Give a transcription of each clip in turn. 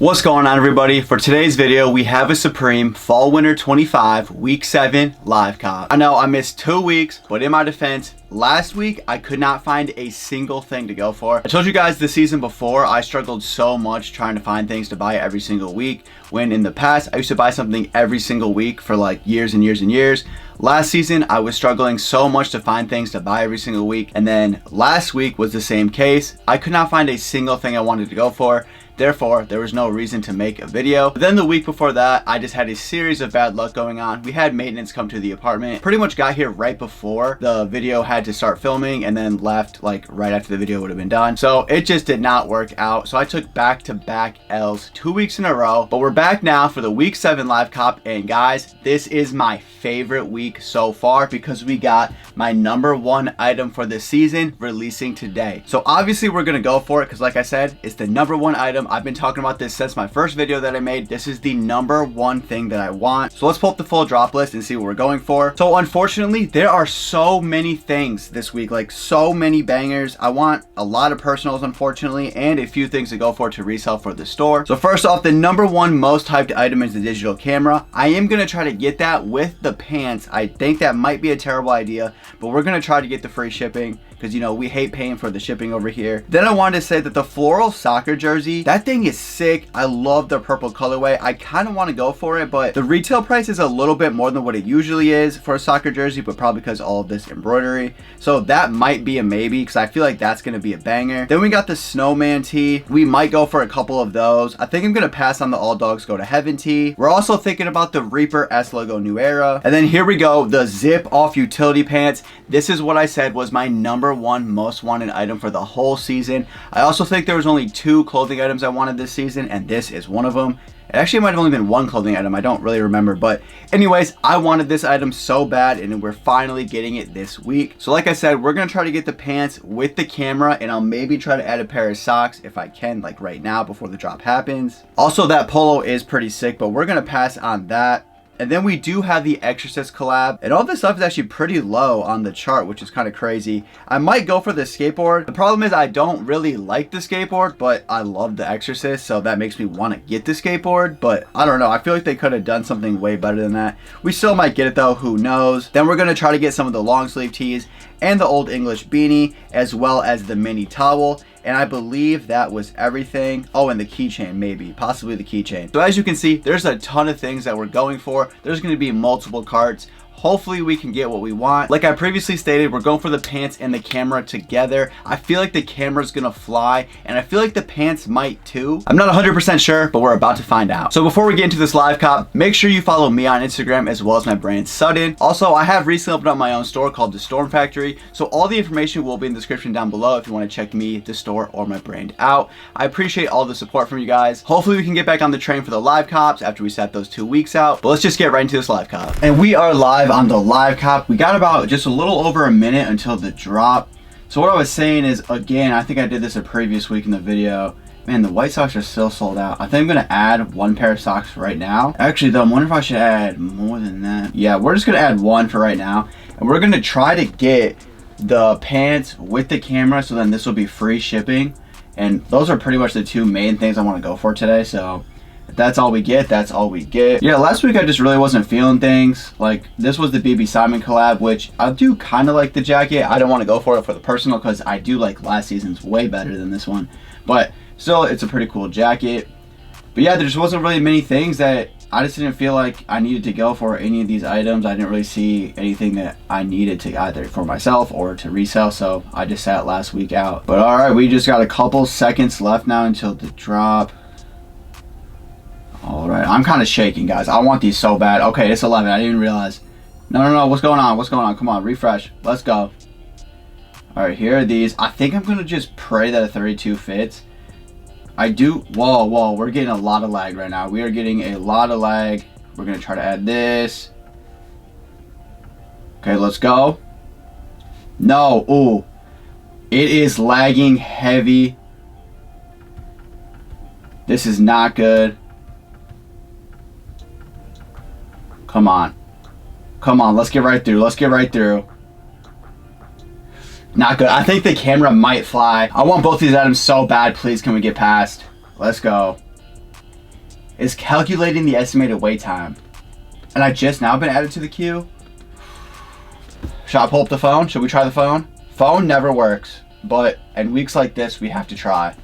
What's going on, everybody? For today's video, we have a Supreme Fall Winter 25 Week 7 live cop. I know I missed 2 weeks, but in my defense, last week I could not find a single thing to go for. I told you guys the season before I struggled so much trying to find things to buy every single week, when in the past I used to buy something every single week for like years and years and years. Last season I was struggling so much to find things to buy every single week, and then last week was the same case. I could not find a single thing I wanted to go for. Therefore, there was no reason to make a video. But then the week before that, I just had a series of bad luck going on. We had maintenance come to the apartment. Pretty much got here right before the video had to start filming, and then left like right after the video would have been done. So it just did not work out. So I took back-to-back L's 2 weeks in a row. But we're back now for the Week 7 live cop. And guys, this is my favorite week so far because we got my #1 item for the season releasing today. So obviously we're gonna go for it because, like I said, it's the #1 item. I've been talking about this since my first video that I made. This is the #1 thing that I want. So let's pull up the full drop list and see what we're going for. So unfortunately, there are so many things this week, like so many bangers. I want a lot of personals, unfortunately, and a few things to go for to resell for the store. So first off, the #1 most hyped item is the digital camera. I am gonna try to get that with the pants. I think that might be a terrible idea, but we're gonna try to get the free shipping because, you know, we hate paying for the shipping over here. Then I wanted to say that the floral soccer jersey, that thing is sick. I love the purple colorway. I kind of want to go for it, but the retail price is a little bit more than what it usually is for a soccer jersey, but probably because all of this embroidery. So that might be a maybe because I feel like that's going to be a banger. Then we got the snowman tee. We might go for a couple of those. I think I'm going to pass on the all dogs go to heaven tee. We're also thinking about the Reaper S logo new era. And then here we go, the zip off utility pants. This is what I said was my #1 most wanted item for the whole season. I also think there was only 2 clothing items I wanted this season, and this is one of them. It actually might have only been 1 clothing item, I don't really remember, but anyways, I wanted this item so bad, and we're finally getting it this week. So like I said, we're gonna try to get the pants with the camera, and I'll maybe try to add a pair of socks if I can, like right now before the drop happens. Also, that polo is pretty sick, but we're gonna pass on that. And then we do have the Exorcist collab, and all this stuff is actually pretty low on the chart, which is kind of crazy. I might go for the skateboard. The problem is I don't really like the skateboard, but I love the Exorcist, so that makes me want to get the skateboard. But I don't know, I feel like they could have done something way better than that. We still might get it though, who knows. Then we're going to try to get some of the long sleeve tees and the Old English beanie, as well as the mini towel. And I believe that was everything. Oh, and the keychain, maybe, possibly the keychain. So as you can see, there's a ton of things that we're going for. There's going to be multiple carts. Hopefully we can get what we want. Like I previously stated, we're going for the pants and the camera together. I feel like the camera's gonna fly, and I feel like the pants might too. I'm not 100% sure, but we're about to find out. So before we get into this live cop, make sure you follow me on Instagram as well as my brand Sudden. Also, I have recently opened up my own store called The Storm Factory, so all the information will be in the description down below if you want to check me, the store, or my brand out. I appreciate all the support from you guys. Hopefully we can get back on the train for the live cops after we set those 2 weeks out. But let's just get right into this live cop. And we are live on the live cop. We got about just a little over a minute until the drop. So what I was saying is, again, I think I did this a previous week in the video. Man, the white socks are still sold out. I think I'm gonna add 1 pair of socks right now. Actually though, I'm wondering if I should add more than that. Yeah, we're just gonna add 1 for right now. And we're gonna try to get the pants with the camera, so then this will be free shipping. And those are pretty much the 2 main things I wanna go for today. So if that's all we get, that's all we get. Yeah, last week I just really wasn't feeling things. Like, this was the BB Simon collab, which I do kind of like the jacket. I don't want to go for it for the personal because I do like last season's way better than this one. But still, it's a pretty cool jacket. But yeah, there just wasn't really many things that I just didn't feel like I needed to go for any of these items. I didn't really see anything that I needed to either for myself or to resell, so I just sat last week out. But alright, we just got a couple seconds left now until the drop. Alright, I'm kind of shaking, guys. I want these so bad. Okay, it's 11. I didn't even realize. No. What's going on? What's going on? Come on, refresh. Let's go. Alright, here are these. I think I'm going to just pray that a 32 fits. I do. Whoa. We're getting a lot of lag right now. We are getting a lot of lag. We're going to try to add this. Okay, let's go. No. Ooh. It is lagging heavy. This is not good. Come on. Let's get right through. Not good. I think the camera might fly. I want both these items so bad. Please, can we get past? Let's go. is calculating the estimated wait time. And I just now been added to the queue. Should I pull up the phone? Should we try the phone? Phone never works, but in weeks like this, we have to try.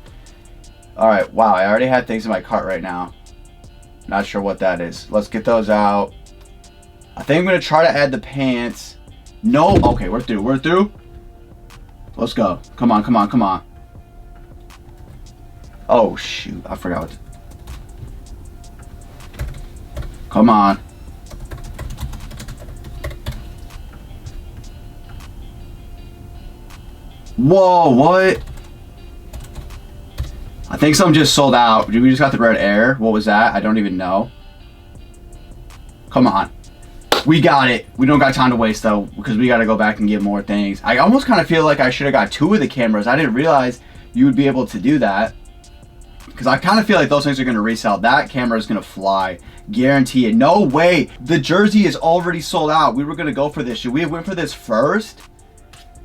All right, wow, I already had things in my cart right now. Not sure what that is. Let's get those out. I think I'm gonna try to add the pants. No, okay, we're through. Let's go. Come on. Oh shoot, I forgot what come on. Whoa, what? I think something just sold out. We just got the red air. What was that? I don't even know. Come on. We got it. We don't got time to waste though, because we got to go back and get more things. I almost kind of feel like I should have got 2 of the cameras. I didn't realize you would be able to do that, because I kind of feel like those things are going to resell. That camera is going to fly. Guarantee it. No way. The jersey is already sold out. We were going to go for this. Should we have went for this first?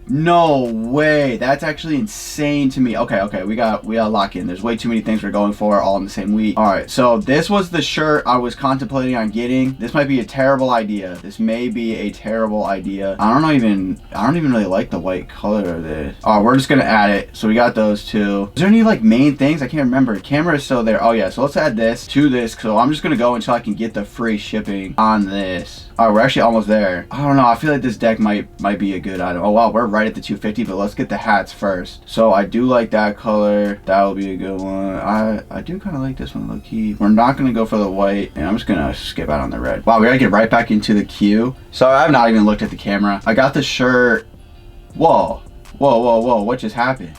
No way. That's actually insane to me. Okay, we gotta lock in. There's way too many things we're going for all in the same week. All right, so this was the shirt I was contemplating on getting. This might be a terrible idea. This may be a terrible idea. I don't even really like the white color of this. Oh, we're just gonna add it. So we got those 2. Is there any like main things? I can't remember. Camera is still there. Oh yeah, so let's add this to this. So I'm just gonna go until I can get the free shipping on this. All right, we're actually almost there. I don't know. I feel like this deck might be a good item. Oh wow, we're right at the 250, but let's get the hats first. So I do like that color. That will be a good one. I do kind of like this one low key. We're not gonna go for the white, and I'm just gonna skip out on the red. Wow, we gotta get right back into the queue. So I've not even looked at the camera. I got the shirt. Whoa, what just happened?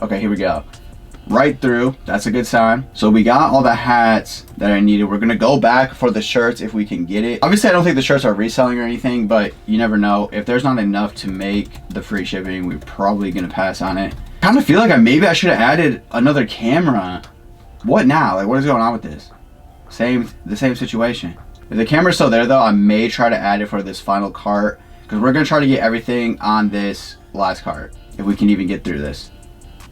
Okay, here we go. Right through. That's a good sign. So we got all the hats that I needed. We're gonna go back for the shirts if we can get it. Obviously I don't think the shirts are reselling or anything, but you never know. If there's not enough to make the free shipping, we're probably gonna pass on it. Kind of feel like maybe I should have added another camera. What now? Like, what is going on with this? The same situation. If the camera's still there though, I may try to add it for this final cart, because we're gonna try to get everything on this last cart if we can even get through this.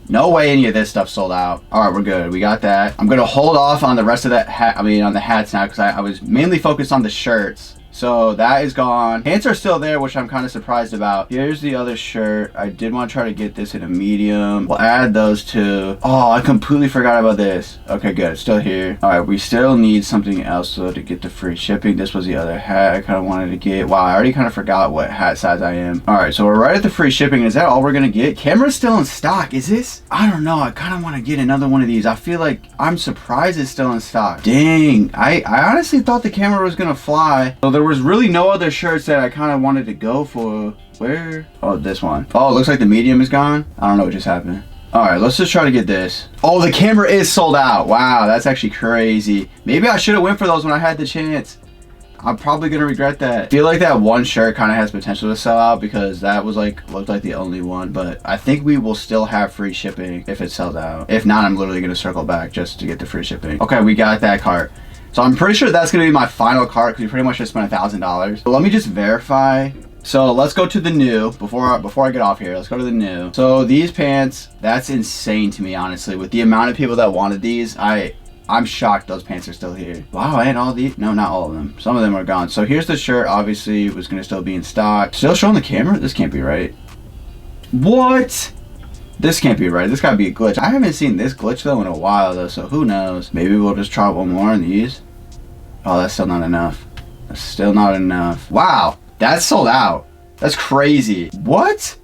No way any of this stuff sold out. All right, we're good. We got that. I'm gonna hold off on the rest of that hat. I mean, on the hats now, because I was mainly focused on the shirts. So that is gone. Pants are still there, which I'm kind of surprised about. Here's the other shirt. I did want to try to get this in a medium. We'll add those 2. Oh, I completely forgot about this. Okay, good. It's still here. All right, we still need something else though to get the free shipping. This was the other hat I kind of wanted to get. Wow, I already kind of forgot what hat size I am. All right, so we're right at the free shipping. Is that all we're gonna get? Camera's still in stock. Is this? I don't know. I kind of want to get another one of these. I feel like I'm surprised it's still in stock. Dang, I honestly thought the camera was gonna fly. So there was really no other shirts that I kind of wanted to go for. Where? Oh, this one. Oh, it looks like the medium is gone. I don't know what just happened. All right, let's just try to get this. Oh, the camera is sold out. Wow, that's actually crazy. Maybe I should have went for those when I had the chance. I'm probably gonna regret that. I feel like that one shirt kind of has potential to sell out, because that was looked like the only one, but I think we will still have free shipping if it sells out. If not, I'm literally gonna circle back just to get the free shipping. Okay, we got that cart. So I'm pretty sure that's gonna be my final cart, because we pretty much just spent $1,000. So let me just verify. So let's go to the new, before I get off here, let's go to the new. So these pants, that's insane to me, honestly. With the amount of people that wanted these, I'm shocked those pants are still here. Wow, and all these, no, not all of them. Some of them are gone. So here's the shirt, obviously was gonna still be in stock. Still showing the camera? This can't be right. What? This can't be right. This gotta be a glitch. I haven't seen this glitch though in a while though, so who knows? Maybe we'll just try one more on these. Oh, that's still not enough. That's still not enough. Wow, that's sold out. That's crazy. What?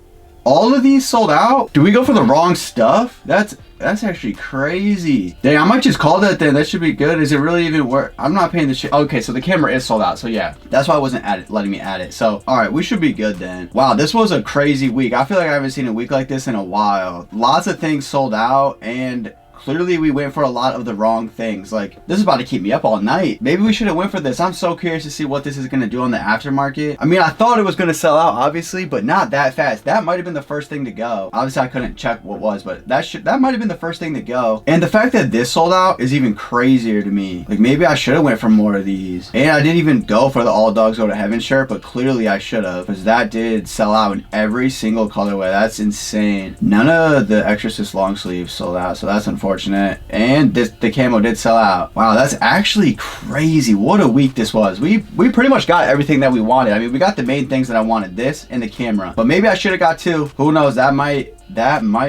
All of these sold out? Do we go for the wrong stuff? That's actually crazy. Dang, I might just call that then. That should be good. Is it really even worth? I'm not paying the shit. Okay, so the camera is sold out. So yeah, that's why I wasn't letting me add it. So all right, we should be good then. Wow, this was a crazy week. I feel like I haven't seen a week like this in a while. Lots of things sold out, and clearly we went for a lot of the wrong things. Like, this is about to keep me up all night. Maybe we should have went for this. I'm so curious to see what this is going to do on the aftermarket. I mean, I thought it was going to sell out, obviously, but not that fast. That might have been the first thing to go. Obviously, I couldn't check what was, but that might have been the first thing to go. And the fact that this sold out is even crazier to me. Like, maybe I should have went for more of these. And I didn't even go for the All Dogs Go to Heaven shirt, but clearly I should have, because that did sell out in every single colorway. That's insane. None of the Exorcist long sleeves sold out, so that's unfortunate. unfortunate. And the camo did sell out. Wow, that's actually crazy. What a week this was. We pretty much got everything that we wanted. I mean, we got the main things that I wanted, this and the camera. But maybe I should have got two. Who knows? That might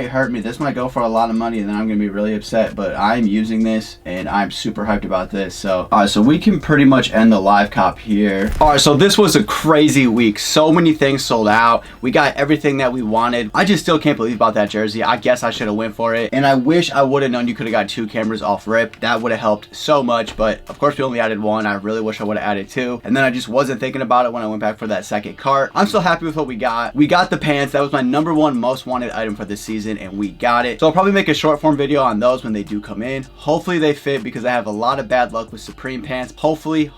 hurt me. This might go for a lot of money and then I'm gonna be really upset, but I'm using this and I'm super hyped about this. So all right, so we can pretty much end the live cop here. All right, so this was a crazy week. So many things sold out. We got everything that we wanted. I just still can't believe about that jersey. I guess I should have went for it, and I wish I would have known you could have got two cameras off rip. That would have helped so much, but of course we only added one. I really wish I would have added two, and then I just wasn't thinking about it when I went back for that second cart. I'm still happy with what we got. We got the pants. That was my #1 most wanted item for this season, and we got it. So I'll probably make a short form video on those when they do come in. Hopefully they fit, because I have a lot of bad luck with Supreme pants. Hopefully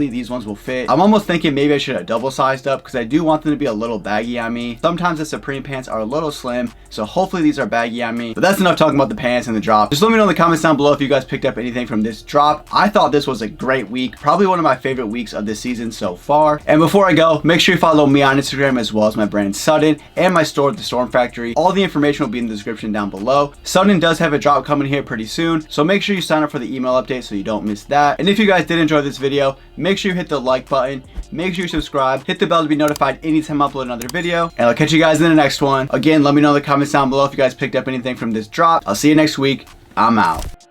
these ones will fit. I'm almost thinking maybe I should have double sized up, because I do want them to be a little baggy on me. Sometimes the Supreme pants are a little slim, so hopefully these are baggy on me. But that's enough talking about the pants and the drop. Just let me know in the comments down below if you guys picked up anything from this drop. I thought this was a great week, probably one of my favorite weeks of this season so far. And before I go, make sure you follow me on Instagram, as well as my brand Sudden and my store, The Storm Factory. All the information will be in the description down below. Sudden does have a drop coming here pretty soon, so make sure you sign up for the email update so you don't miss that. And if you guys did enjoy this video, make sure you hit the like button, make sure you subscribe, hit the bell to be notified anytime I upload another video, and I'll catch you guys in the next one. Again, let me know in the comments down below if you guys picked up anything from this drop. I'll see you next week. I'm out.